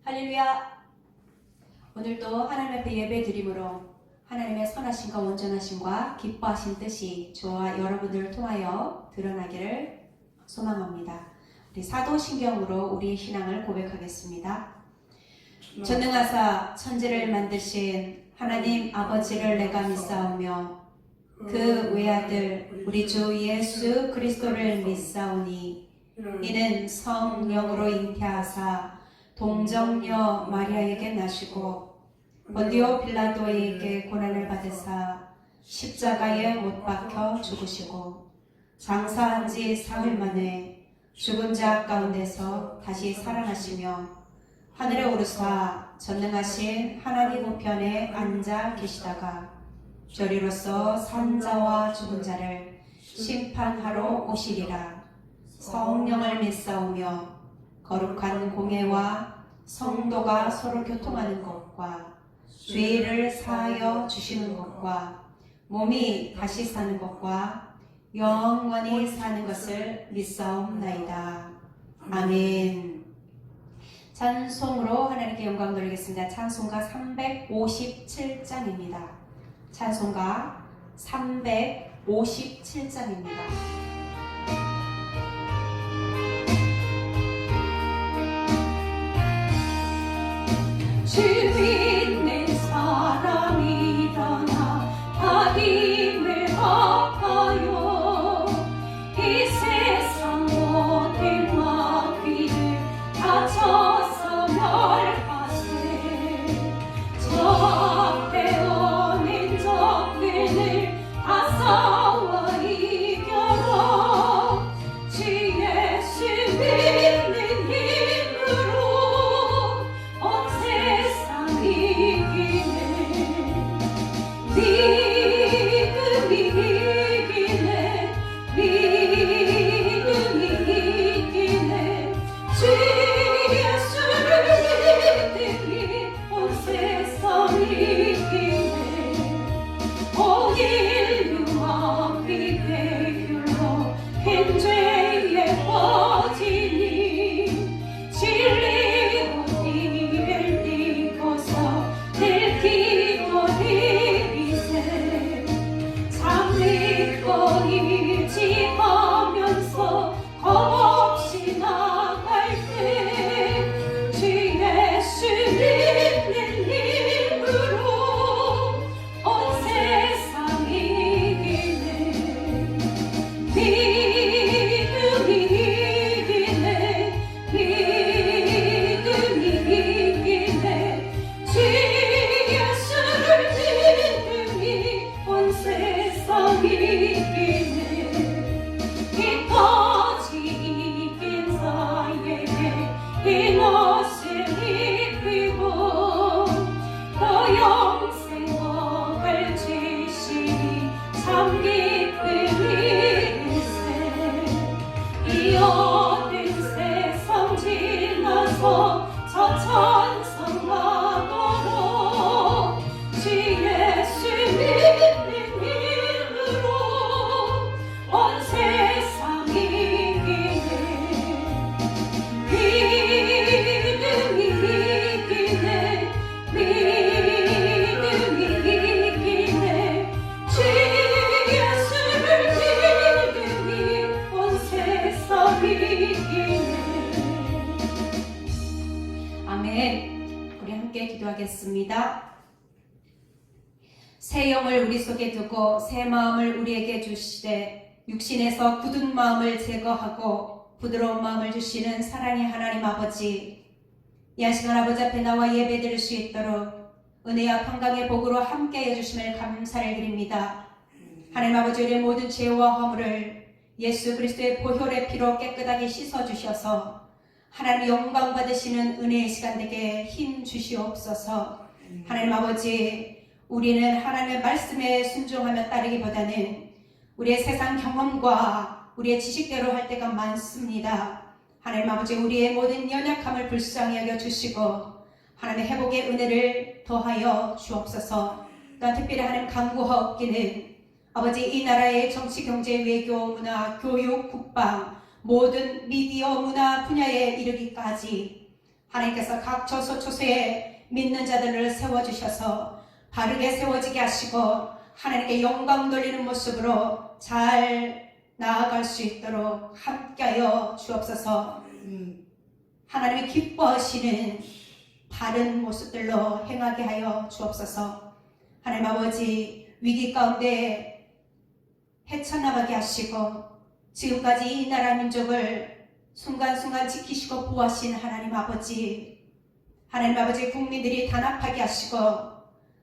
할렐루야! 오늘도 하나님 앞에 예배 드림으로 하나님의 선하심과 온전하심과 기뻐하신 뜻이 저와 여러분들을 통하여 드러나기를 소망합니다. 우리 사도신경으로 우리의 신앙을 고백하겠습니다. 전능하사 천지를 만드신 하나님 아버지를 내가 믿사오며 그 외아들 우리 주 예수 그리스도를 믿사오니 이는 성령으로 잉태하사 동정녀 마리아에게 나시고 본디오 빌라도에게 고난을 받으사 십자가에 못 박혀 죽으시고 장사한 지 사흘 만에 죽은 자 가운데서 다시 살아나시며 하늘에 오르사 전능하신 하나님 우편에 앉아 계시다가 저리로서 산자와 죽은 자를 심판하러 오시리라. 성령을 믿사오며 거룩한 공예와 성도가 서로 교통하는 것과 죄를 사하여 주시는 것과 몸이 다시 사는 것과 영원히 사는 것을 믿사옵나이다. 아멘. 찬송으로 하나님께 영광 돌리겠습니다. 찬송가 357장입니다. 찬송가 357장입니다. 주 믿는 사람이 일어나 다 힘을 합하여 이 세상 모든 마귀를 다 쳐서 멸하세. 저 앞에 오는 적들을 다 싸워 이겨라. 주 예수 믿는 힘으로 온 세상 이기네. 믿음이 이기네. 믿음이 이기네. 주 예수를 믿으니 온 세상 이기네. 온 인류와 비대결로 큰 죄에 빠지니 진리로 뒤를 띠고서 늘 기도드리세. 참 믿고 의지하면서 겁없이 나갈 때 주 예수 믿는 힘으로 온 세상 이기네. 믿음이 이기네. 믿음이 이기네. 주 예수를 믿으니 온 세상 이기네. 이까지 이긴 자에게 이 옷을 입히고 또 영생 복을 주시니 참 기쁨일세. 이 어두운 세상 지나서 저 천상 가도록 주 예수 믿는 힘으로 온 세상 이기네. 믿음이 이기네. 믿음이 이기네. 주 예수를 믿으니 온 세상 이기네. 아멘. 우리 함께 기도하겠습니다. 새 영을 우리 속에 두고 새 마음을 우리에게 주시되 육신에서 굳은 마음을 제거하고 부드러운 마음을 주시는 사랑의 하나님 아버지, 이 시간 아버지 앞에 나와 예배 드릴 수 있도록 은혜와 평강의 복으로 함께 해주심을 감사를 드립니다. 하나님 아버지, 우리의 모든 죄와 허물을 예수 그리스도의 보혈의 피로 깨끗하게 씻어주셔서 하나님 영광 받으시는 은혜의 시간 되게 힘 주시옵소서. 하나님 아버지, 우리는 하나님의 말씀에 순종하며 따르기보다는 우리의 세상 경험과 우리의 지식대로 할 때가 많습니다. 하나님 아버지, 우리의 모든 연약함을 불쌍히 여겨 주시고 하나님의 회복의 은혜를 더하여 주옵소서. 또한 특별히 하나님 간구하옵기는 아버지, 이 나라의 정치, 경제, 외교, 문화, 교육, 국방 모든 미디어 문화 분야에 이르기까지 하나님께서 각 처소처소에 믿는 자들을 세워주셔서 바르게 세워지게 하시고 하나님께 영광 돌리는 모습으로 잘 나아갈 수 있도록 함께하여 주옵소서. 하나님이 기뻐하시는 바른 모습들로 행하게 하여 주옵소서. 하나님 아버지, 위기 가운데 헤쳐나가게 하시고 지금까지 이 나라 민족을 순간순간 지키시고 보호하신 하나님 아버지, 하나님 아버지, 국민들이 단합하게 하시고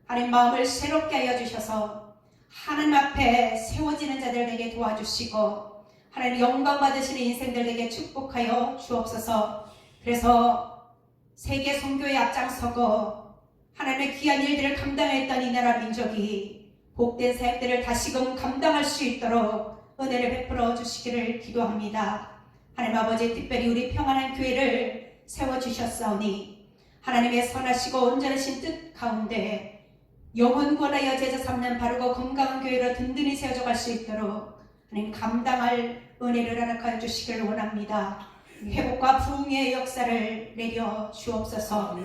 하나님 마음을 새롭게 하여 주셔서 하나님 앞에 세워지는 자들에게 도와주시고 하나님 영광 받으시는 인생들에게 축복하여 주옵소서. 그래서 세계 선교에 앞장서고 하나님의 귀한 일들을 감당했던 이 나라 민족이 복된 사역들을 다시금 감당할 수 있도록 은혜를 베풀어 주시기를 기도합니다. 하나님 아버지, 특별히 우리 평안한 교회를 세워주셨사오니 하나님의 선하시고 온전하신 뜻 가운데 영혼 구원하여 제자 삼는 바르고 건강한 교회로 든든히 세워져 갈 수 있도록 하나님 감당할 은혜를 허락하여 주시기를 원합니다. 회복과 부흥의 역사를 내려 주옵소서.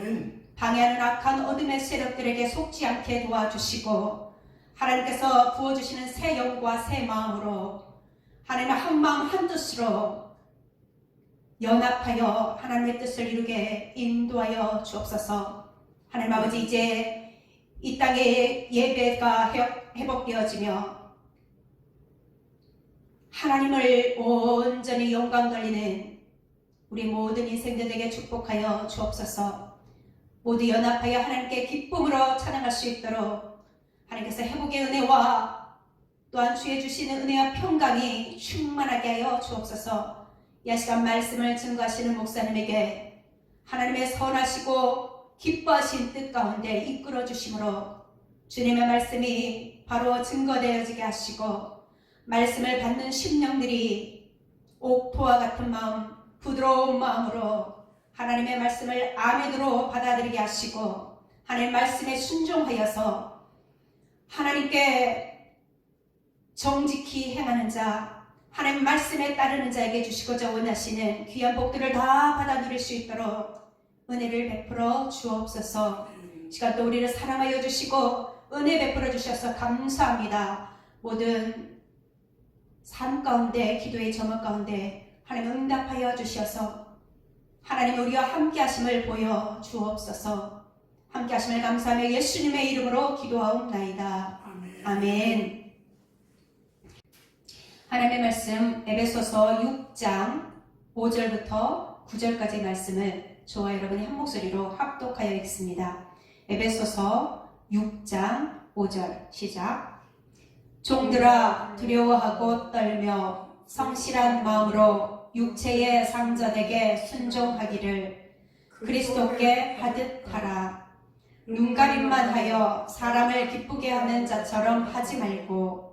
방해하는 악한 어둠의 세력들에게 속지 않게 도와주시고 하나님께서 부어주시는 새 영과 새 마음으로 하나님의 한 마음 한 뜻으로 연합하여 하나님의 뜻을 이루게 인도하여 주옵소서. 하나님 아버지, 이제 이 땅의 예배가 회복되어지며 하나님을 온전히 영광 돌리는 우리 모든 인생들에게 축복하여 주옵소서. 모두 연합하여 하나님께 기쁨으로 찬양할 수 있도록 하나님께서 회복의 은혜와 또한 주의 주시는 은혜와 평강이 충만하게 하여 주옵소서. 이 시간 말씀을 증거하시는 목사님에게 하나님의 선하시고 기뻐하신 뜻 가운데 이끌어 주심으로 주님의 말씀이 바로 증거되어지게 하시고 말씀을 받는 심령들이 옥토와 같은 마음, 부드러운 마음으로 하나님의 말씀을 아멘으로 받아들이게 하시고 하나님의 말씀에 순종하여서 하나님께 정직히 행하는 자, 하나님 말씀에 따르는 자에게 주시고자 원하시는 귀한 복들을 다 받아 누릴 수 있도록 은혜를 베풀어 주옵소서. 시간도 우리를 사랑하여 주시고 은혜 베풀어 주셔서 감사합니다. 모든 삶 가운데, 기도의 점원 가운데 하나님 응답하여 주셔서 하나님 우리와 함께 하심을 보여 주옵소서. 함께 하심을 감사하며 예수님의 이름으로 기도하옵나이다. 아멘. 하나님의 말씀 에베소서 6장 5절부터 9절까지 말씀을 저와 여러분이 한 목소리로 합독하여 읽습니다. 에베소서 6장 5절 시작. 종들아, 두려워하고 떨며 성실한 마음으로 육체의 상전에게 순종하기를 그리스도께 하듯 하라. 눈가림만 하여 사람을 기쁘게 하는 자처럼 하지 말고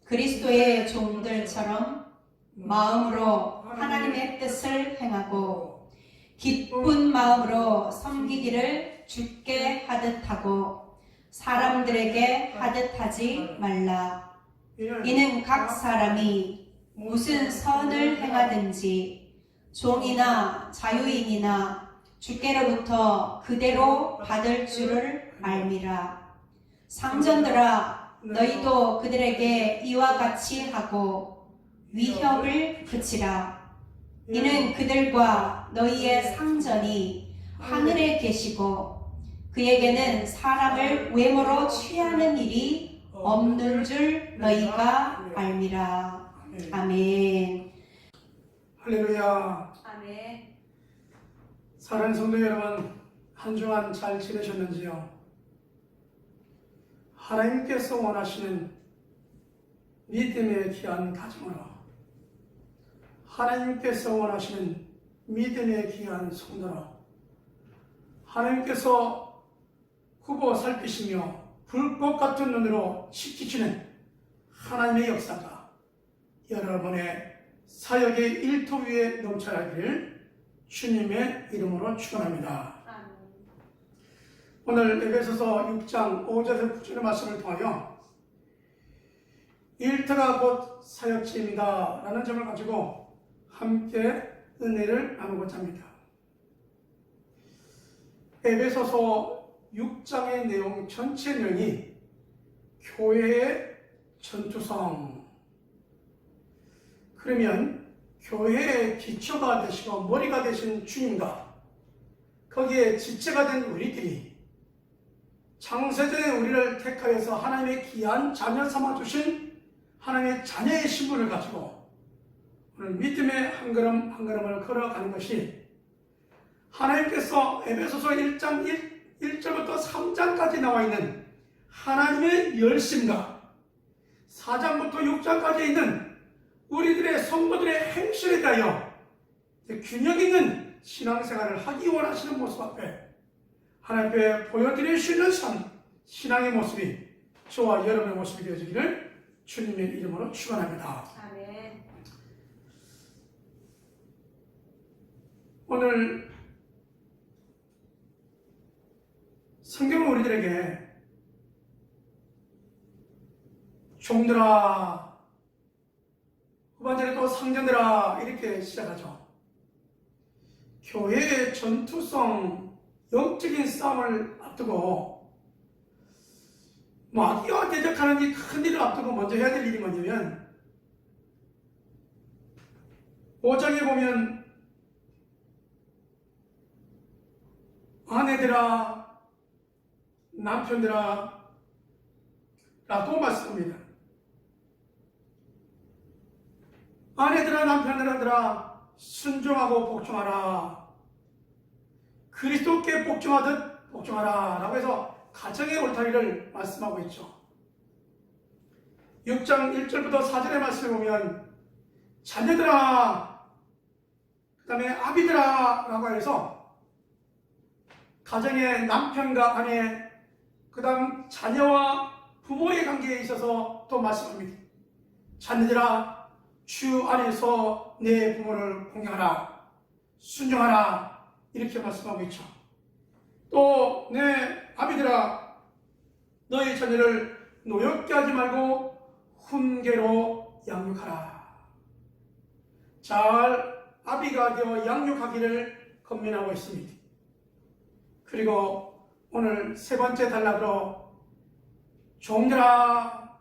그리스도의 종들처럼 마음으로 하나님의 뜻을 행하고 기쁜 마음으로 섬기기를 주께 하듯 하고 사람들에게 하듯 하지 말라. 이는 각 사람이 무슨 선을 행하든지 종이나 자유인이나 주께로부터 그대로 받을 줄을 알미라. 상전들아, 너희도 그들에게 이와 같이 하고 위협을 그치라. 이는 그들과 너희의 상전이 하늘에 계시고 그에게는 사람을 외모로 취하는 일이 없는 줄 너희가 알미라. 아멘. 할렐루야. 아멘. 사랑하는 성도 여러분, 한 주간 잘 지내셨는지요? 하나님께서 원하시는 믿음의 귀한 가정으로, 하나님께서 원하시는 믿음의 귀한 성도로, 하나님께서 굽어 살피시며 불꽃 같은 눈으로 지키시는 하나님의 역사가 여러분의 사역의 일터 위에 넘쳐나기를 주님의 이름으로 축원합니다. 오늘 에베소서 6장 5절에서 9절의 말씀을 통하여 일터가 곧 사역지입니다 라는 점을 가지고 함께 은혜를 나누고자 합니다. 에베소서 6장의 내용 전체 내용이 교회의 전투성. 그러면 교회의 기초가 되시고 머리가 되신 주님과 거기에 지체가 된 우리들이 창세전에 우리를 택하여서 하나님의 귀한 자녀 삼아주신 하나님의 자녀의 신분을 가지고 오늘 믿음의 한 걸음 한 걸음을 걸어가는 것이 하나님께서 에베소서 1장 1절부터 3장까지 나와 있는 하나님의 열심과 4장부터 6장까지 있는 우리들의 성도들의 행실에 대하여 균형 있는 신앙생활을 하기 원하시는 모습 앞에 하나님 앞에 보여드릴 수 있는 신앙의 모습이 저와 여러분의 모습이 되어지기를 주님의 이름으로 축원합니다. 아멘. 오늘 성경은 우리들에게 종들아, 후반절에 또 상전들아 이렇게 시작하죠. 교회의 전투성, 영적인 싸움을 앞두고 마귀와 대적하는 이 큰 일을 앞두고 먼저 해야 될 일이 뭐냐면 5장에 보면 아내들아, 남편들아 라고 말씀합니다. 아내들아, 남편들아 순종하고 복종하라. 그리스도께 복종하듯 복종하라 라고 해서 가정의 옳다리를 말씀하고 있죠. 6장 1절부터 4절의 말씀을 보면 자녀들아, 그 다음에 아비들아 라고 해서 가정의 남편과 아내, 그 다음 자녀와 부모의 관계에 있어서 또 말씀합니다. 자녀들아, 주 안에서 내 부모를 공경하라, 순종하라 이렇게 말씀하고 있죠. 또 내 아비들아, 너희 자녀를 노엽게 하지 말고 훈계로 양육하라. 잘 아비가 되어 양육하기를 권면하고 있습니다. 그리고 오늘 세 번째 단락으로 종들아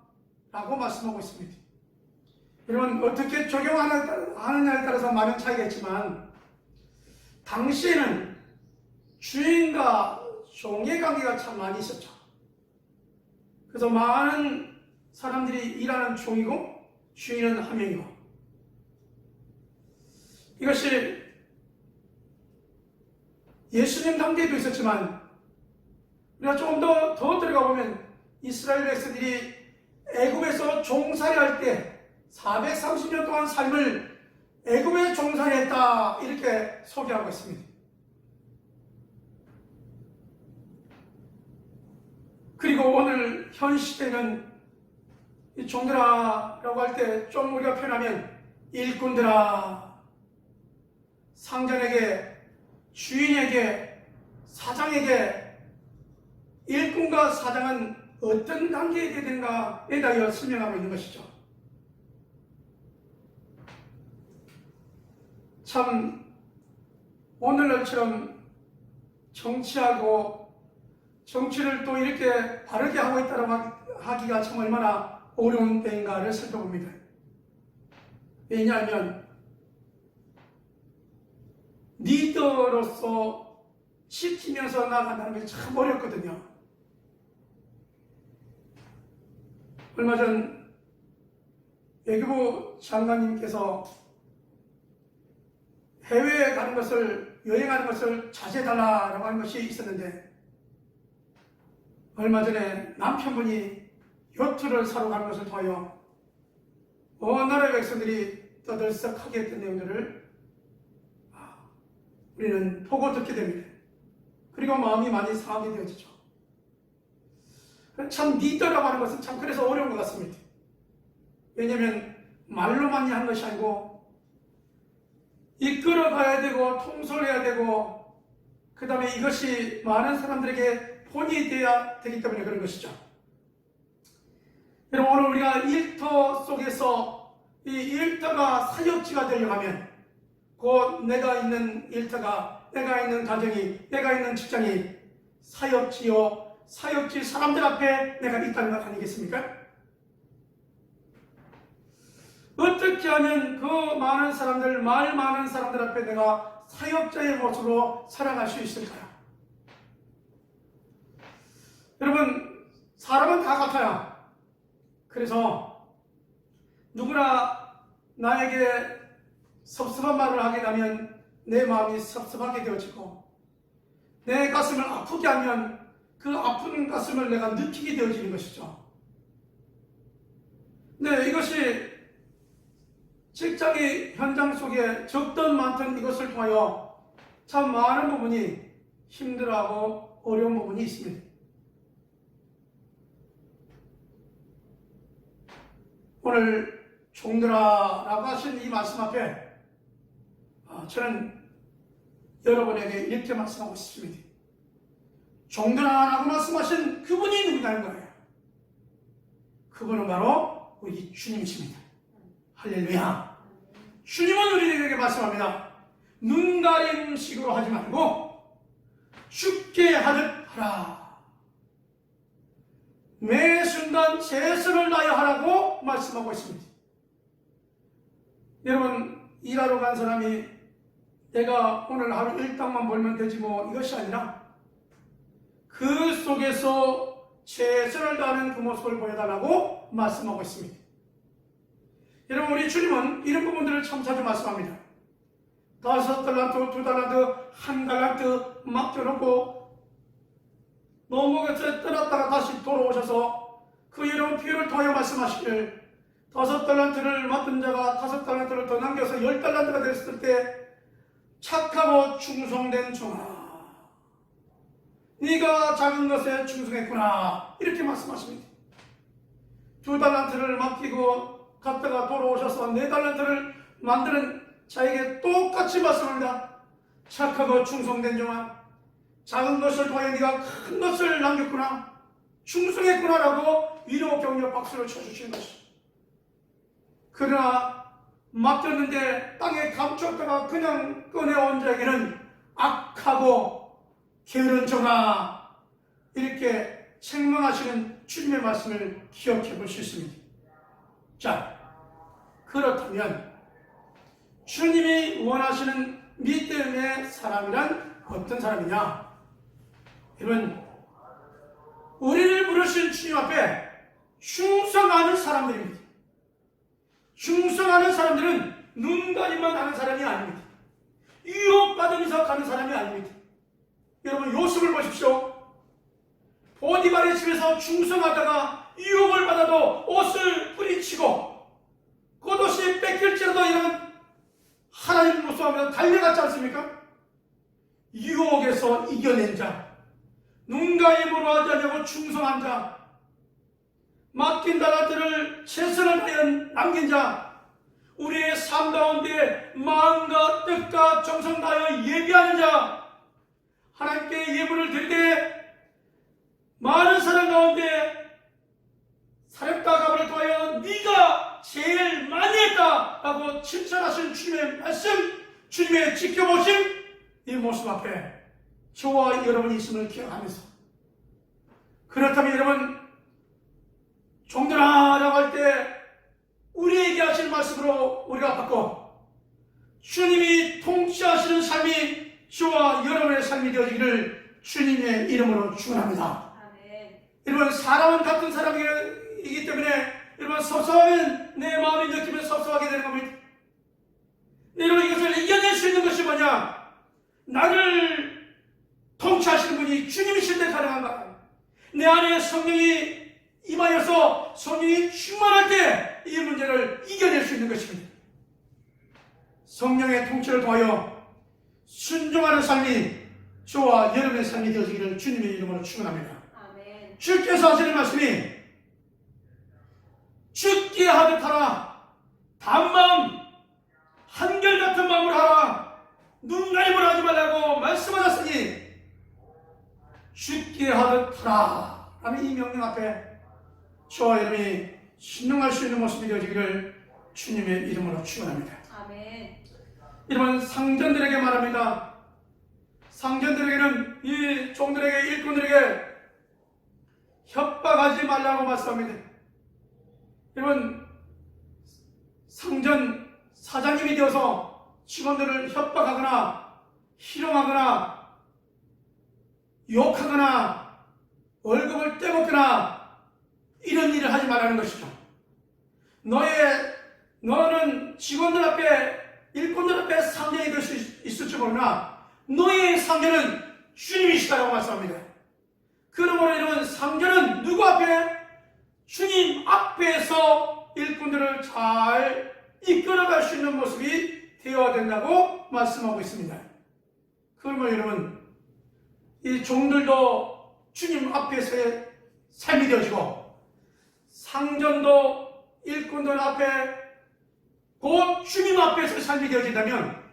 라고 말씀하고 있습니다. 여러분, 어떻게 적용하느냐에 따라서 많은 차이가 있지만 당시에는 주인과 종의 관계가 참 많이 있었죠. 그래서 많은 사람들이 일하는 종이고 주인은 한 명이고, 이것이 예수님 당대에도 있었지만 우리가 조금 더 들어가 보면 이스라엘 백성들이 애굽에서 종살이할 때 430년 동안 삶을 애굽에 종살이했다 이렇게 소개하고 있습니다. 그리고 오늘 현 시대는 이 종들아 라고 할 때 좀 우리가 표현하면 일꾼들아, 상전에게, 주인에게, 사장에게, 일꾼과 사장은 어떤 관계에 되는가에 대하여 설명하고 있는 것이죠. 참 오늘날처럼 정치하고 정치를 또 이렇게 바르게 하고 있다고 하기가 참 얼마나 어려운 때인가를 살펴봅니다. 왜냐하면 리더로서 지키면서 나간다는 게 참 어렵거든요. 얼마 전 외교부 장관님께서 해외에 가는 것을, 여행하는 것을 자제해달라고 하는 것이 있었는데, 얼마 전에 남편분이 요트를 사러 가는 것을 통하여 어느 나라의 백성들이 떠들썩하게 했던 내용들을 우리는 보고 듣게 됩니다. 그리고 마음이 많이 상하게 되어지죠. 참 리더라고 하는 것은 참 그래서 어려운 것 같습니다. 왜냐하면 말로만 하는 것이 아니고 이끌어가야 되고 통솔해야 되고, 그 다음에 이것이 많은 사람들에게 본이 되어야 되기 때문에 그런 것이죠. 여러분, 오늘 우리가 일터 속에서 이 일터가 사역지가 되려고 하면 곧 내가 있는 일터가 내가 있는 가정이, 내가 있는 직장이 사역지요, 사역지 사람들 앞에 내가 있다는 것 아니겠습니까? 어떻게 하면 그 많은 사람들, 말 많은 사람들 앞에 내가 사역자의 모습으로 살아갈 수 있을까요? 여러분, 사람은 다 같아요. 그래서 누구나 나에게 섭섭한 말을 하게 되면 내 마음이 섭섭하게 되어지고, 내 가슴을 아프게 하면 그 아픈 가슴을 내가 느끼게 되어지는 것이죠. 네, 이것이 직장의 현장 속에 적든 많든 이것을 통하여 참 많은 부분이 힘들어하고 어려운 부분이 있습니다. 오늘 종들아라고 하신 이 말씀 앞에 저는 여러분에게 이렇게 말씀하고 싶습니다. 종들아라고 말씀하신 그분이 누구냐는 거예요. 그분은 바로 우리 주님이십니다. 할렐루야. 주님은 우리에게 말씀합니다. 눈가림식으로 하지 말고 죽게 하듯 하라. 매 순간 최선을 다하여 하라고 말씀하고 있습니다. 여러분, 일하러 간 사람이 내가 오늘 하루 일당만 벌면 되지 뭐 이것이 아니라 그 속에서 최선을 다하는 그 모습을 보여달라고 말씀하고 있습니다. 여러분, 우리 주님은 이런 부분들을 참 자주 말씀합니다. 5달란트, 2달란트, 1달란트 맡겨놓고 넘어가서 떠났다가 다시 돌아오셔서 그 여러분 비유를 통하여 말씀하시길, 5달란트를 맡은 자가 5달란트를 더 남겨서 10달란트가 됐을 때 착하고 충성된 종아, 네가 작은 것에 충성했구나, 이렇게 말씀하십니다. 2달란트를 맡기고 갔다가 돌아오셔서 4달란트를 만드는 자에게 똑같이 말씀합니다. 착하고 충성된 종아, 작은 것을 통해 네가 큰 것을 남겼구나, 충성했구나라고 위로 격려 박수를 쳐주신 것이. 그러나 맡겼는데 땅에 감췄다가 그냥 꺼내온 자에게는 악하고 게으른 종아, 이렇게 책망하시는 주님의 말씀을 기억해 볼 수 있습니다. 자, 그렇다면 주님이 원하시는 믿음의 사람이란 어떤 사람이냐? 여러분, 우리를 부르신 주님 앞에 충성하는 사람들입니다. 충성하는 사람들은 눈가림만 하는 사람이 아닙니다. 유혹받으면서 가는 사람이 아닙니다. 여러분, 요셉을 보십시오. 보디발의 집에서 충성하다가 유혹을 받아도 옷을 뿌리치고 겉옷이 뺏길지라도 이런 하나님 모습하면서 달려갔지 않습니까? 유혹에서 이겨낸 자, 눈가림으로 하지 않냐고 충성한 자, 맡긴 달란트를 최선을 다해 남긴 자, 우리의 삶 가운데 마음과 뜻과 정성 다하여 예비하는 자, 하나님께 예물을 드릴 때 많은 사람 가운데 사렙과 가브를 통하여 네가 제일 많이 했다라고 칭찬하신 주님의 말씀, 주님의 지켜보심, 이 모습 앞에 저와 여러분이 있음을 기억하면서, 그렇다면 여러분, 종들아라고 할 때 우리에게 하신 말씀으로 우리가 받고 주님이 통치하시는 삶이 저와 여러분의 삶이 되어지기를 주님의 이름으로 축원합니다. 여러분, 사람은 같은 사람이기 때문에 여러분, 섭섭하면 내 마음이 느끼면 섭섭하게 되는 겁니다. 여러분, 이것을 이겨낼 수 있는 것이 뭐냐? 나를 통치하시는 분이 주님이실 때 가능한 거야. 내 안에 성령이 임하여서 성령이 충만할 때 이 문제를 이겨낼 수 있는 것입니다. 성령의 통치를 통하여 순종하는 삶이 저와 여러분의 삶이 되어지기를 주님의 이름으로 축원합니다. 아멘. 주께서 하시는 말씀이 죽게 하듯 하라, 단마음 한결같은 마음으로 하라, 눈가림으로 하지 말라고 말씀하셨으니 죽게 하듯 하라 라는 이 명령 앞에 저와 여러분이 순종할 수 있는 모습이 되어지기를 주님의 이름으로 축원합니다. 아멘. 여러분, 상전들에게 말합니다. 상전들에게는 이 종들에게 일꾼들에게 협박하지 말라고 말씀합니다. 여러분, 상전 사장님이 되어서 직원들을 협박하거나 희롱하거나 욕하거나 월급을 떼먹거나 이런 일을 하지 말라는 것이죠. 너는 직원들 앞에 일꾼들 앞에 상전이 될 수 있을지 모르나 너의 상전은 주님이시다라고 말씀합니다. 그러므로 여러분, 상전은 누구 앞에? 주님 앞에서 일꾼들을 잘 이끌어갈 수 있는 모습이 되어야 된다고 말씀하고 있습니다. 그러면 여러분, 이 종들도 주님 앞에서의 삶이 되어지고 상전도 일꾼들 앞에 곧 주님 앞에서 삶이 되어진다면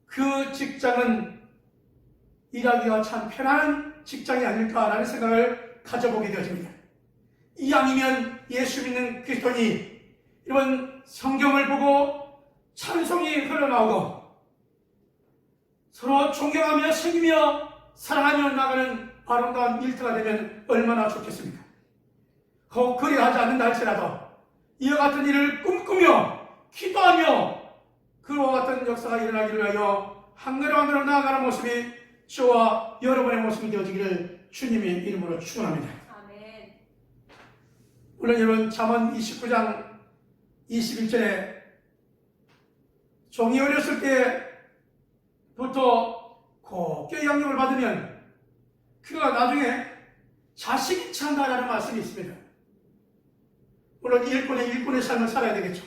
그 직장은 일하기가 참 편한 직장이 아닐까라는 생각을 가져보게 되어집니다. 이왕이면 예수 믿는 그리스도인이 이런 성경을 보고 찬송이 흘러나오고 서로 존경하며 섬기며 사랑하며 나가는 아름다운 일터가 되면 얼마나 좋겠습니까? 혹 그리하지 않는다 할지라도 이와 같은 일을 꿈꾸며 기도하며 그와 같은 역사가 일어나기를 위하여 한 걸음 한 걸음 나아가는 모습이 저와 여러분의 모습이 되어지기를 주님의 이름으로 축원합니다. 아멘. 물론 여러분, 잠언 29장 21절에 종이 어렸을 때부터 곱게 양육을 받으면 그가 나중에 자식이 찬다라는 말씀이 있습니다. 물론 일꾼의 삶을 살아야 되겠죠.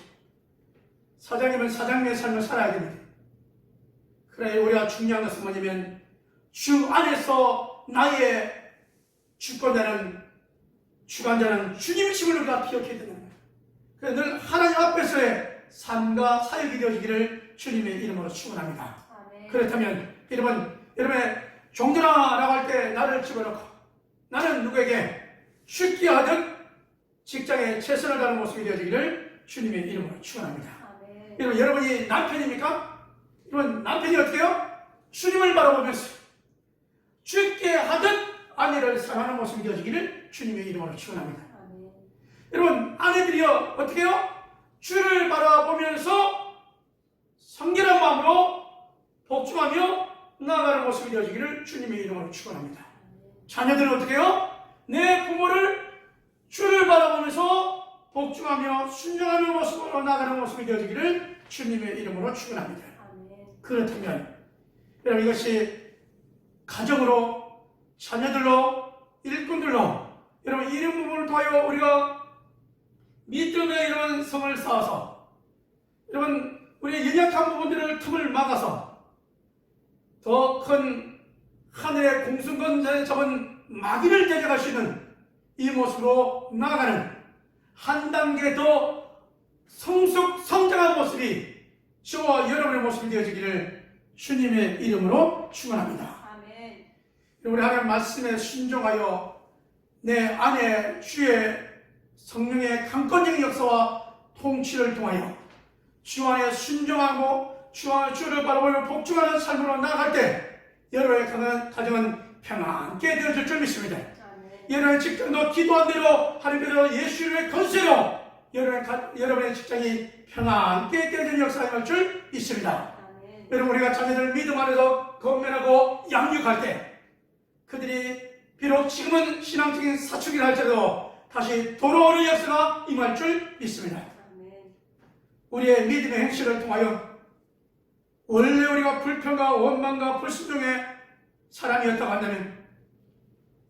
사장님은 사장님의 삶을 살아야 됩니다. 그래, 우리가 중요한 것은 뭐냐면 주 안에서 나의 주권자는 주관자는 주님이심을 우리가 기억해야 된다. 그래서 늘 하나님 앞에서의 삶과 사역이 되어지기를 주님의 이름으로 축원합니다. 그렇다면 여러분의 종들아라고 할 때 나를 집어넣고 나는 누구에게 쉽게 하듯 직장에 최선을 다하는 모습이 되어지기를 주님의 이름으로 축원합니다. 여러분이 남편입니까? 여러분, 남편이 어떻게 해요? 주님을 바라보면서 쉽게 하듯 아내를 사랑하는 모습이 되어지기를 주님의 이름으로 축원합니다. 여러분, 아내들이요 어떻게 해요? 주를 바라보면서 성결한 마음으로 복종하며 나아가는 모습이 되어지기를 주님의 이름으로 축원합니다. 자녀들은 어떻게 해요? 내 부모를 주를 바라보면서 복종하며 순종하는 모습으로 나아가는 모습이 되어지기를 주님의 이름으로 축원합니다. 그렇다면 여러분, 이것이 가정으로, 자녀들로, 일꾼들로 여러분, 이런 부분을 통하여 우리가 믿음의 이런 성을 쌓아서 여러분, 우리의 연약한 부분들을 틈을 막아서 더 큰 하늘의 공승권자에 잡은 마귀를 대적할 수 있는 이 모습으로 나아가는 한 단계 더 성장한 모습이 저와 여러분의 모습이 되어지기를 주님의 이름으로 축원합니다. 아멘. 우리 하나님 말씀에 순종하여 내 안에 주의 성령의 강권적인 역사와 통치를 통하여 주 안에 순종하고 주를 바라보며 복종하는 삶으로 나아갈 때 여러분의 가정은 평안하게 되어질 줄 믿습니다. 여러분의 직장도 기도한 대로 하나님께서 예수 이름의 권세로 여러분의 직장이 평안하게 되어지는 역사가 일어날 줄 믿습니다. 여러분, 우리가 자녀들을 믿음 안에서 건면하고 양육할 때 그들이 비록 지금은 신앙적인 사춘기를 할지라도 다시 돌아오는 역사가 임할 줄 믿습니다. 우리의 믿음의 행실을 통하여 원래 우리가 불평과 원망과 불순종의 사람이었다고 한다면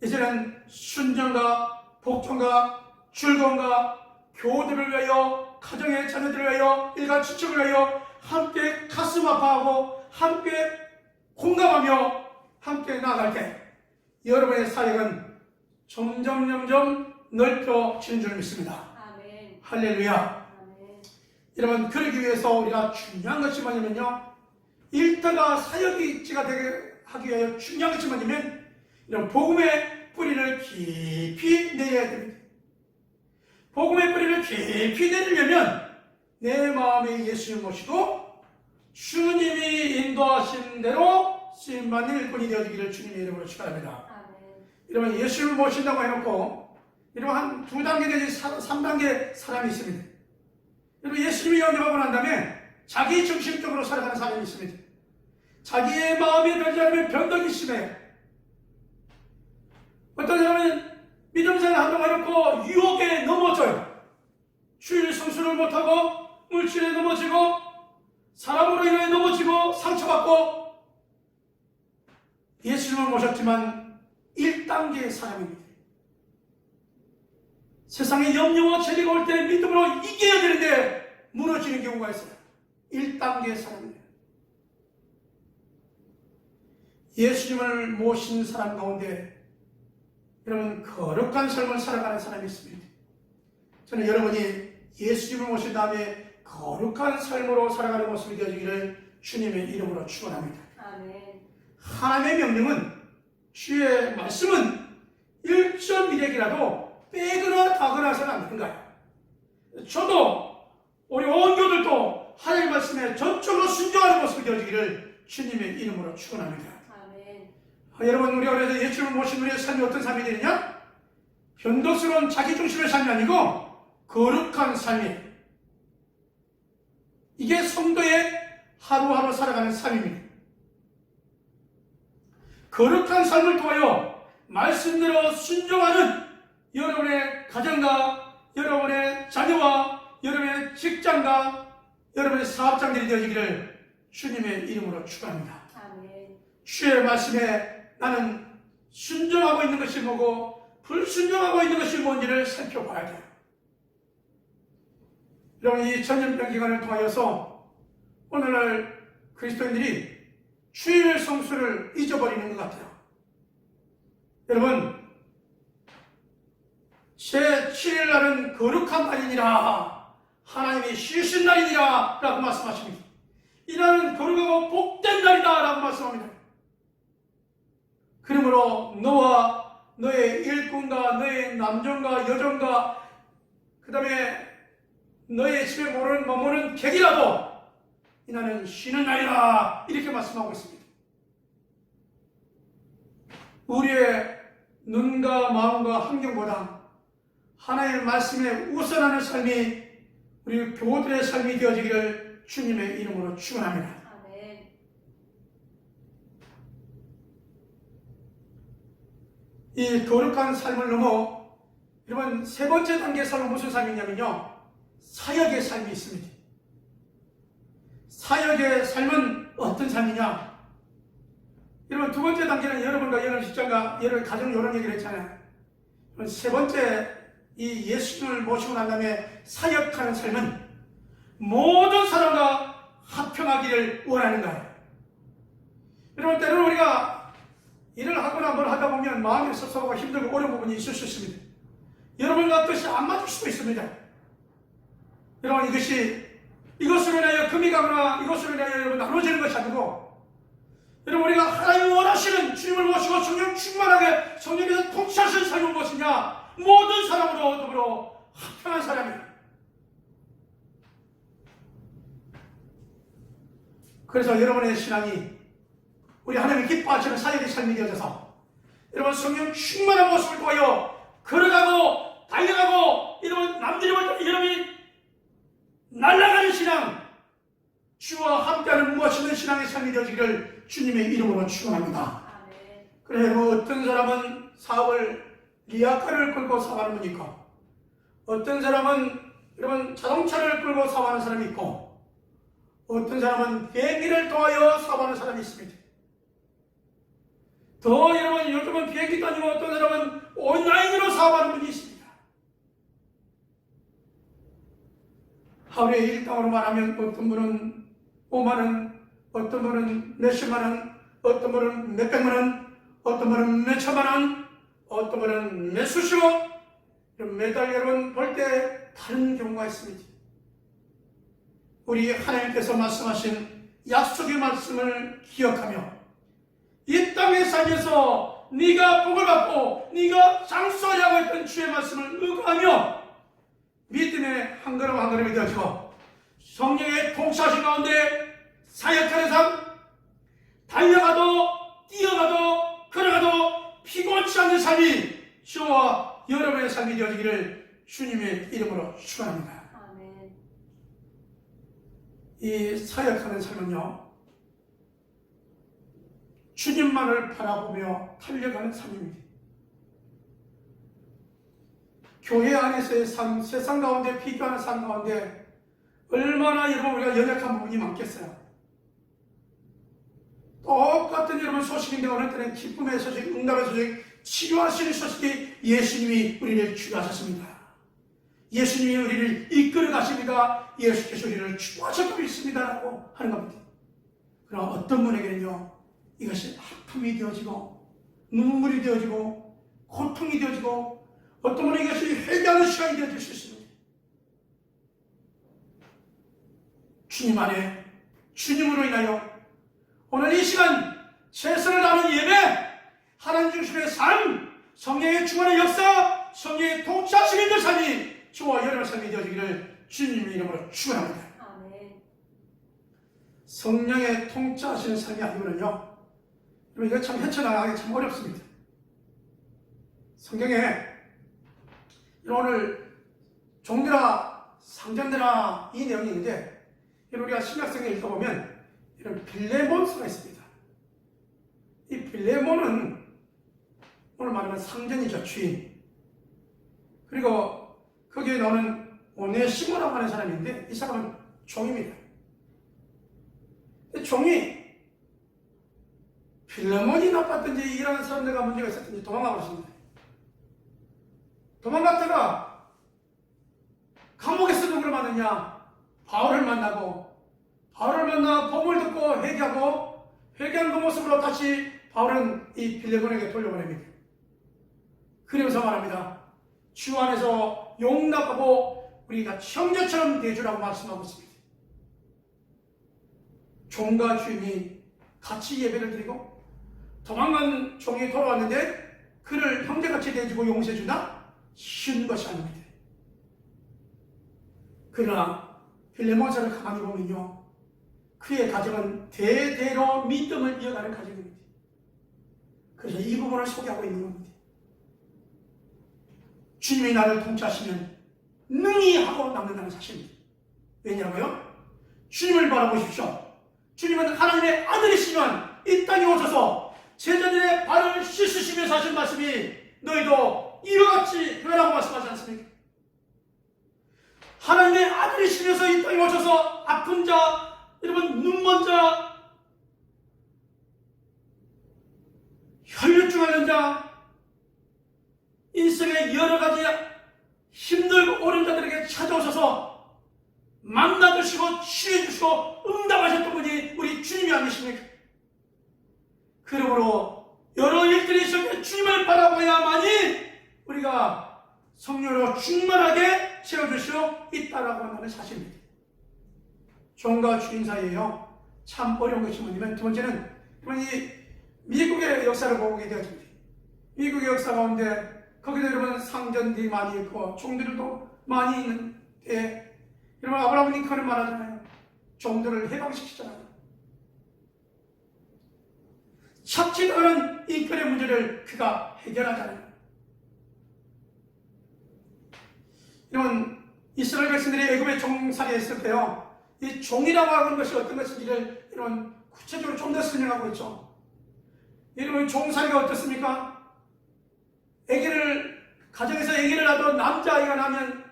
이제는 순종과 복종과 즐거움과 교우들을 위하여, 가정의 자녀들을 위하여, 일가 친척을 위하여 함께 가슴 아파하고 함께 공감하며 함께 나아갈 때 여러분의 사역은 점점 넓혀지는 줄 믿습니다. 아멘. 할렐루야. 아멘. 여러분, 그러기 위해서 우리가 중요한 것이 뭐냐면요, 일터가 사역이지가 되게 하기 위하여 중요한 것이 뭐냐면 이런 복음의 뿌리를 깊이 내려야 됩니다. 복음의 뿌리를 깊이 내리려면 내 마음에 예수를 모시고 주님이 인도하신 대로 쓰임받는 일꾼이 되어지기를 주님의 이름으로 축원합니다. 아멘. 여러분 예수를 모신다고 해놓고 여러분 한 2단계 내지 3단계 사람이 있습니다. 여러분 예수님이 영접하고 난 다음에 자기 중심적으로 살아가는 사람이 있습니다. 자기의 마음이 변하지 않으면 변덕이 심해요. 어떤 사람은 믿음생활 한다고 해놓고 유혹에 넘어져요. 주일 성수를 못하고 물질에 넘어지고 사람으로 인해 넘어지고 상처받고 예수님을 모셨지만 1단계의 사람입니다. 세상에 염려와 재리가 올 때 믿음으로 이겨야 되는데 무너지는 경우가 있어요. 1단계의 사람입니다. 예수님을 모신 사람 가운데 여러분 거룩한 삶을 살아가는 사람이 있습니다. 저는 여러분이 예수님을 모신 다음에 거룩한 삶으로 살아가는 모습이 되어지기를 주님의 이름으로 축원합니다. 아멘. 하나님의 명령은 주의 말씀은 1.1핵이라도 빼거나 다거나 해서는 안 되는 거예요. 저도 우리 온 교들도 하나님의 말씀에 전적으로 순종하는 모습이 되어지기를 주님의 이름으로 축원합니다. 아멘. 여러분 우리가 그래서 예수님을 모신 우리의 삶이 어떤 삶이 되느냐? 변덕스러운 자기중심의 삶이 아니고 거룩한 삶이 이게 성도의 하루하루 살아가는 삶입니다. 거룩한 삶을 통하여 말씀대로 순종하는 여러분의 가정과 여러분의 자녀와 여러분의 직장과 여러분의 사업장들이 되어지기를 주님의 이름으로 축원합니다. 아멘. 주의 말씀에 나는 순종하고 있는 것이 뭐고 불순종하고 있는 것이 뭔지를 살펴봐야 돼요. 여러분 이 전염병 기간을 통하여서 오늘날 그리스도인들이 주일 성수를 잊어버리는 것 같아요. 여러분 제7일 날은 거룩한 날이니라 하나님이 쉬신 날이니라 라고 말씀하십니다. 이 날은 거룩하고 복된 날이다 라고 말씀합니다. 그러므로 너와 너의 일꾼과 너의 남종과 여종과 그 다음에 너의 집에 머무는 객이라도 이 날은 쉬는 날이라 이렇게 말씀하고 있습니다. 우리의 눈과 마음과 환경보다 하나님의 말씀에 우선하는 삶이 우리 교우들의 삶이 되어지기를 주님의 이름으로 축원합니다. 아멘. 이 거룩한 삶을 넘어 여러분 세 번째 단계의 삶은 무슨 삶이냐면요, 사역의 삶이 있습니다. 사역의 삶은 어떤 삶이냐? 여러분 두 번째 단계는 여러분과 여러분 직장과 여러분 가정 이런 얘기를 했잖아요. 세 번째 이 예수님을 모시고 난 다음에 사역하는 삶은 모든 사람과 합평하기를 원하는 거예요. 여러분 때로는 우리가 일을 하거나 뭘 하다 보면 마음이 섭섭하고 힘들고 어려운 부분이 있을 수 있습니다. 여러분과 뜻이 안 맞을 수도 있습니다. 여러분 이것으로 인하여 금이 가거나 이것으로 인하여 여러분 나눠지는 것이 아니고 여러분 우리가 하나님이 원하시는 주님을 모시고 성령 충만하게 성령께서 통치하시는 삶은 무엇이냐? 모든 사람으로 더불어 합평한 사람이에요. 그래서 여러분의 신앙이 우리 하나님이 기뻐하시는 사역의 삶이 되어져서 여러분 성령 충만한 모습을 보여 걸어가고 달려가고 여러분 남들이 볼 때 여러분이 날아가는 신앙, 주와 함께하는 멋있는 신앙의 삶이 되어지기를 주님의 이름으로 축원합니다. 그래 여러분 어떤 사람은 사업을 리아카를 끌고 사업하는 분이 있고 어떤 사람은 여러분 자동차를 끌고 사업하는 사람이 있고 어떤 사람은 비행기를 통하여 사업하는 사람이 있습니다. 더 여러분 요즘은 비행기도 아니고 어떤 사람은 온라인으로 사업하는 분이 있습니다. 하루에 일당으로 말하면 어떤 분은 5만원, 어떤 분은 몇십만원, 어떤 분은 몇백만원, 어떤 분은 몇천만원, 어떤 분은 몇수십억, 매달 여러분 볼 때 다른 경우가 있습니다. 우리 하나님께서 말씀하신 약속의 말씀을 기억하며 이 땅에 살면서 네가 복을 받고 네가 장수하려고 했던 주의 말씀을 의거하며 믿음의 한 걸음 한 걸음이 되어지고 성령의 통치하신 가운데 사역하는 삶, 달려가도 뛰어가도 걸어가도 피곤치 않는 삶이 저와 여러분의 삶이 되어지기를 주님의 이름으로 축원합니다. 아멘. 이 사역하는 삶은요, 주님만을 바라보며 달려가는 삶입니다. 교회 안에서의 삶, 세상 가운데 비교하는 삶 가운데 얼마나 여러분 우리가 연약한 부분이 많겠어요. 똑같은 여러분 소식인데 어느 때는 기쁨의 소식, 응답의 소식, 치료하시는 소식이 예수님이 우리를 주하셨습니다. 예수님이 우리를 이끌어 가십니다. 예수께서 우리를 주하셨고 있습니다라고 하는 겁니다. 그러나 어떤 분에게는요, 이것이 아픔이 되어지고 눈물이 되어지고 고통이 되어지고 어떤 분에게 이것이 회개하는 시간이 되어질 수 있습니다. 주님 안에 주님으로 인하여 오늘 이 시간 최선을 다하는 예배, 하나님 중심의 삶, 성령의 주관의 역사, 성령의 통치하심이 있는 삶이 저와 여러분의 삶이 되어지기를 주님의 이름으로 축원합니다. 아멘. 성령의 통치하시는 삶이 아니면요, 이거 참 헤쳐나가기 참 어렵습니다. 성경에 오늘 종들아 상전들아 이 내용이 있는데, 우리가 신약성에 읽어보면 이런 빌레몬서가 있습니다. 이 빌레몬은 오늘 말하면 상전이죠, 주인. 그리고 거기에 나오는 오네시모라고 하는 사람인데, 이 사람은 종입니다. 종이 빌레몬이 나빴든지 이런 사람들과 문제가 있었든지 도망가고 있습니다. 도망갔다가 감옥에서 누구를 만났냐? 바울을 만나고, 바울을 만나 복음을 듣고 회개하고, 회개한 그 모습으로 다시 바울은 이 빌레몬에게 돌려보냅니다. 그러면서 말합니다. 주 안에서 용납하고 우리가 형제처럼 대주라고 말씀하고 있습니다. 종과 주인이 같이 예배를 드리고 도망간 종이 돌아왔는데 그를 형제같이 대해주고 용서해주나? 쉬운 것이 아닙니다. 그러나 빌레몬서를 가만히 보면요, 그의 가정은 대대로 믿음을 이어가는 가정입니다. 그래서 이 부분을 소개하고 있는 겁니다. 주님이 나를 통치하시면 능히 하고 남는다는 사실입니다. 왜냐고요? 주님을 바라보십시오. 주님은 하나님의 아들이시면 이 땅에 오셔서 제자들의 발을 씻으시면서 하신 말씀이 너희도 이와 같이 해라고 말씀하지 않습니까? 하나님의 아들이시면서 이 땅에 오셔서 아픈 자, 여러분 눈먼 자, 혈류증 앓는 자, 인생의 여러 가지 힘들고 어려운 자들에게 찾아오셔서 만나주시고 치유해주시고 응답하셨던 분이 우리 주님이 아니십니까? 그러므로 여러 일들이 있을 때 주님을 바라봐야만이 우리가 성령으로 충만하게 채워주시고 있다라고 하는 사실입니다. 종과 주인 사이에요, 참 어려운 것이 뭐냐면, 두 번째는 이 미국의 역사를 보게 되어집니다. 미국의 역사 가운데 거기도 여러분 상전들이 많이 있고 종들도 많이 있는데, 여러분 아브라함 링컨은 말하잖아요. 종들을 해방시키잖아요. 착취당하는 인권의 문제를 그가 해결하잖아요. 여러분 이스라엘 백성들이 애굽에 종살이 했을 때요, 이 종이라고 하는 것이 어떤 것인지를 여러분 구체적으로 좀 더 설명하고 있죠. 여러분 종살이가 어떻습니까? 가정에서 아기를 낳아도 남자아이가 나면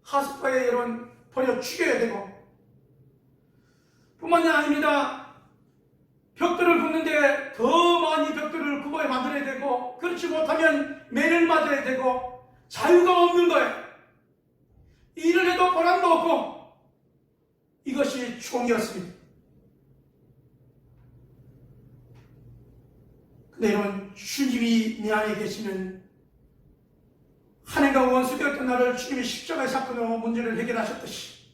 하스파에 여러분 버려 죽여야 되고, 뿐만이 아닙니다. 벽돌을 굽는데 더 많이 벽돌을 굽어야 만들어야 되고, 그렇지 못하면 매를 맞아야 되고, 자유가 없는 거예요. 일을 해도 보람도 없고, 이것이 종이었습니다. 근데 여러분, 주님이 내 안에 계시면 하나님과 원수되었던 나를 주님이 십자가의 사건으로 문제를 해결하셨듯이,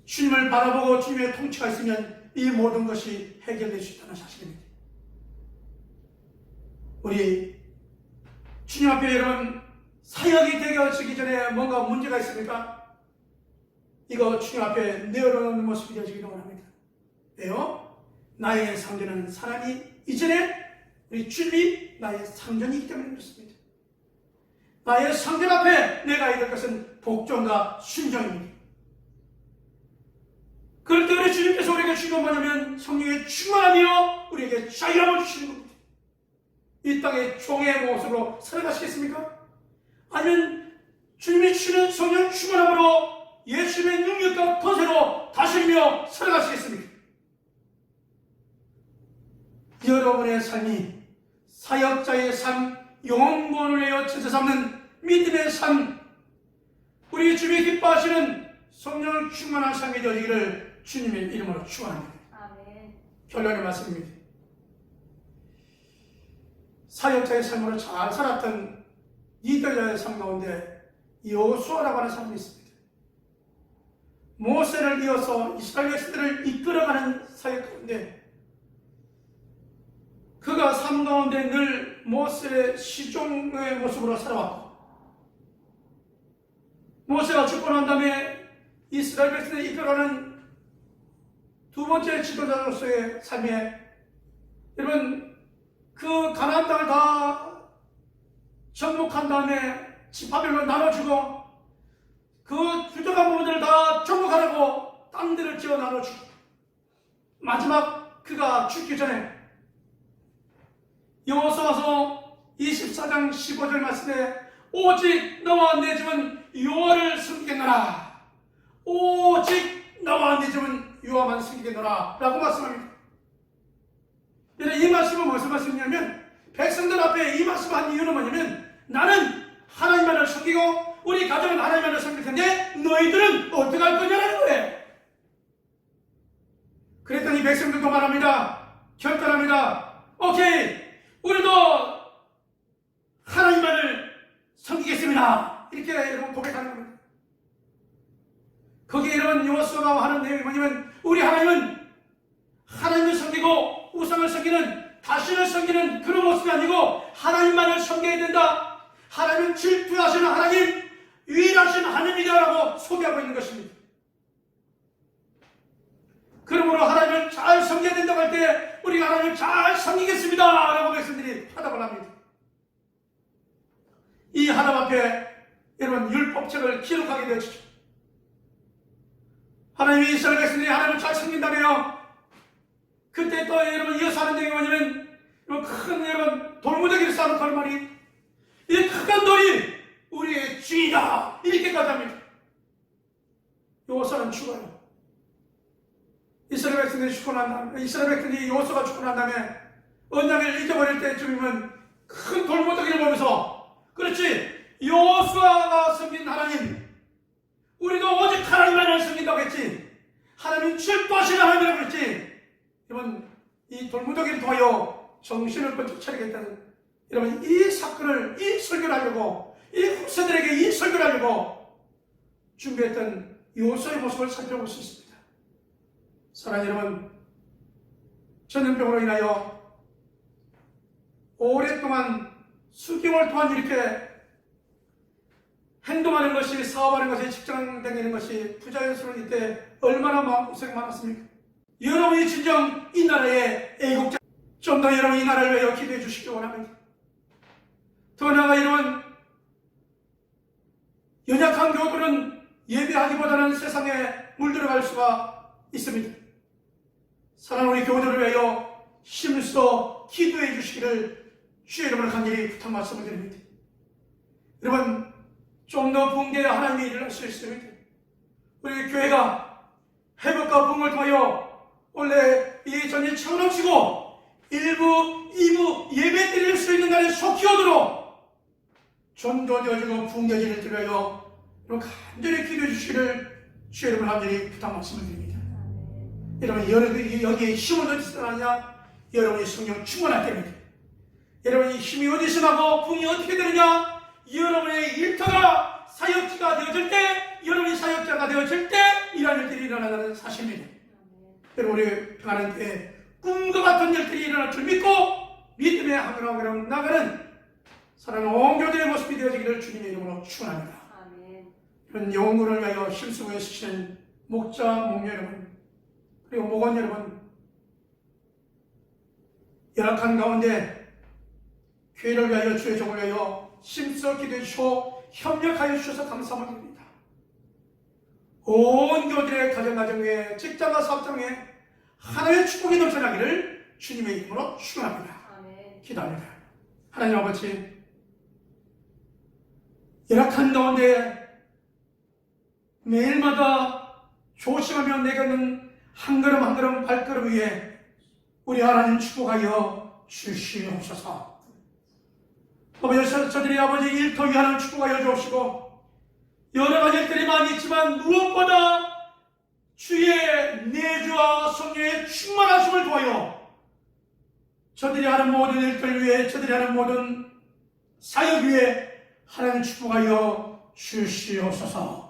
주님을 바라보고 주님의 통치가 있으면 이 모든 것이 해결될 수 있다는 사실입니다. 우리 주님 앞에 여러분 사역이 되어지기 전에 뭔가 문제가 있습니까? 이거 주님 앞에 내어놓는 모습이 되어지기를 원합니다. 왜요? 나의 상전은 사람이 이전에 우리 주님이 나의 상전이기 때문에 그렇습니다. 나의 상전 앞에 내가 이룰 것은 복종과 순종입니다. 그럴 때 우리 주님께서 우리에게 주신 건 뭐냐면 성령의 충만하며 우리에게 자유함을 주시는 겁니다. 이 땅에 종의 모습으로 살아가시겠습니까? 아니면 주님이 주시는 성령 충만함으로 예수님의 능력과 거세로 다스리며 살아가시겠습니까? 여러분의 삶이 사역자의 삶, 영혼구원을 위하여 천사 삼는 믿음의 삶, 우리 주님이 기뻐하시는 성령을 충만한 삶이 되어지기를 주님의 이름으로 축원합니다. 아멘. 결론의 말씀입니다. 사역자의 삶으로 잘 살았던 리더자의 삶 가운데 여호수아라고 하는 사람이 있습니다. 모세를 이어서 이스라엘 백성들을 이끌어가는 사역 가운데 그가 삶 가운데 늘 모세의 시종의 모습으로 살아왔고 모세가 죽고 난 다음에 이스라엘 백성을 이끌어가는 두 번째 지도자로서의 삶에 여러분 그 가나안 땅을 다 정복한 다음에 지파별로 나눠주고 그 부족한 부분들을 다 정복하라고 땅들을 지어 나눠주고 마지막 그가 죽기 전에 여호수아서 24장 15절 말씀에 오직 너와 내 집은 여호와를 섬기겠노라 오직 너와 내 집은 여호와만 섬기겠노라 라고 말씀합니다. 이 말씀은 무슨 말씀이냐면 백성들 앞에 이 말씀한 이유는 뭐냐면 나는 하나님만을 섬기고 우리 가족은 하나님만을 섬길 텐데 너희들은 어떻게 할 거냐라는 거예요. 그랬더니 백성들도 말합니다. 결단합니다. 오케이 우리도 하나님만을 섬기겠습니다. 이렇게 여러분 고백하는 겁니다. 거기에 이런 여호수아가 하는 내용이 뭐냐면 우리 하나님은 하나님을 섬기고 우상을 섬기는 다신을 섬기는 그런 모습이 아니고 하나님만을 섬겨야 된다. 하나님은 질투하시는 하나님, 유일하신 하나님이다라고 소개하고 있는 것입니다. 그러므로 하나님을 잘 섬겨야 된다고 할 때 우리가 하나님을 잘 섬기겠습니다 라고 백성들이 화답을 합니다. 이 하나님 앞에 여러분 율법책을 기록하게 되었죠. 하나님이 이스라엘 백성들이 하나님을 잘 섬긴다며요. 그때 또 여러분 이어서 하는 내용이 뭐냐면 큰 여러분 돌무더기를 쌓아놓고 하는 말이 이 큰 돌이 우리의 주이다 이렇게까지 합니다. 여호수아는 죽어요. 이스라엘 백성들이 죽고 난 다음에 이스라엘 백성들이 여호수아가 죽고 난 다음에 언약을 잊어버릴 때쯤이면 큰 돌무더기를 보면서 그렇지 여호수아가 섬긴 하나님 우리도 오직 하나님만을 섬긴다고 했지 하나님 질투하시는 하나님이라고 그랬지. 여러분 이 돌무더기를 통하여 정신을 번쩍 차리겠다는 여러분 이 사건을 이 설교를 하려고 이 후세들에게 이 설교를 하려고 준비했던 여호수아의 모습을 살펴볼 수 있습니다. 사랑하는 여러분 전염병으로 인하여 오랫동안 수개월 동안 이렇게 행동하는 것이 사업하는 것이 직장 다니는 것이 부자연스러운 이때 얼마나 마음고생 많았습니까? 여러분이 진정 이 나라의 애국자 좀 더 여러분 이 나라를 위하여 기도해 주시기 원합니다. 더 나아가 여러분 연약한 교도는 예배하기보다는 세상에 물들어갈 수가 있습니다. 사랑하는 우리 교도를 위하여 힘써 기도해 주시기를 주의 이름으로 간절히 부탁 말씀을 드립니다. 여러분 좀 더 붕괴 하나님의 일을 할 수 있습니다. 우리 교회가 회복과 부흥을 통하여 원래 이 전이 채워넘치고 1부, 2부 예배 드릴 수 있는 날이 속히 오도록 전도되어지고 붕괴지를 드려요. 간절히 기도해 주시기를 주의 이름으로 간절히 부탁 말씀을 드립니다. 여러분 여기에 힘을 어디서 나느냐? 여러분이 성령 충만할 때입니다. 여러분이 힘이 어디서 나고 부흥이 어떻게 되느냐? 여러분의 일터가 사역지가 되어질 때 여러분이 사역자가 되어질 때 이러한 일들이 일어나는 사실입니다. 여러분 우리 평안한 때에 꿈과 같은 일들이 일어날 줄 믿고 믿음의 하늘로 나가는 사랑하는 온 교회의 모습이 되어지기를 주님의 이름으로 축원합니다. 이런 영혼을 위하여 힘쓰고 계시는 목자, 목녀 여러분 그리고 목원 여러분 열악한 가운데 교회를 위하여 주의 종을 위하여 힘써 기도해 주시고 협력하여 주셔서 감사함을 드립니다. 온 교들의 가정에 직장과 사업장에 하나님의 축복이 넘쳐나기를 주님의 이름으로 축원합니다. 아멘. 기도합니다. 하나님 아버지, 열악한 가운데 매일마다 조심하며 내가는 한 걸음 한 걸음 발걸음 위에 우리 하나님 축복하여 주시옵소서. 아버지, 저들이 아버지 일터 위하는 축복하여 주옵시고 여러 가지 일들이 많이 있지만 무엇보다 주의 내주와 성령의 충만하심을 도하여 저들이 하는 모든 일들 위에, 저들이 하는 모든 사역 위에 하나님 축복하여 주시옵소서.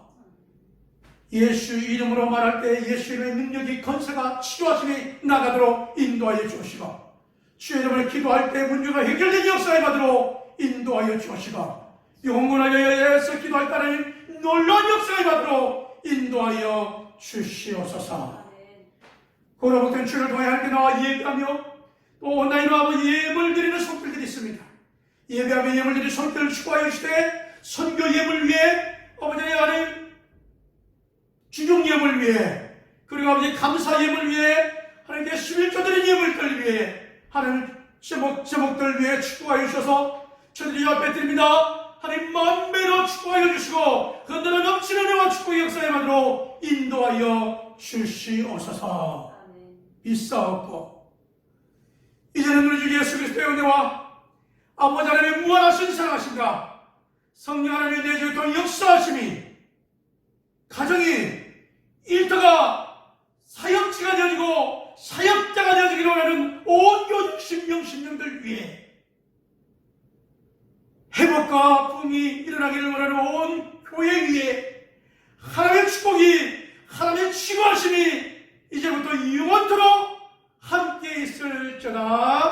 예수 이름으로 말할 때 예수 이름의 능력이 건세가 치료하심이 나가도록 인도하여 주시고, 주의 이름을 기도할 때 문제가 해결된 역사에 받도록 인도하여 주시고, 영원하여서 기도할 때는 놀라운 역사에 받도록 인도하여 주시옵소서. 그로부터 주를 통해 하나님께 나와 예배하며 또 온라인으로 아버지 예물 드리는 손길들이 있습니다. 예배하며 예물 드리는 손길을 축복하여 주시되 선교 예물 위에 아버지 하나님 주종 예물 위에 그리고 아버지 감사 예물 위에 하나님께 11조 드린 예물들 위에 하나님 제목들 위에 축복하여 주셔서 저들이 앞에 드립니다. 하나님 만배로 축복하여 주시고 건너는 넘치는 은혜와 축복의 역사에 만들어 인도하여 주시옵소서. 비싸웠고 이제는 우리 주 예수 그리스도의 은혜와 아버지 하나님의 무한하신 사랑하신가 성령 하나님의 내주에 또 역사하심이 가정이 일터가 사역지가 되어지고 사역자가 되어지기로 하는 온 교육 신령들 위해 회복과 부흥이 일어나기를 원하는 온 교회 위에 하나님의 축복이 하나님의 치유하심이 이제부터 영원토록 함께 있을지어다.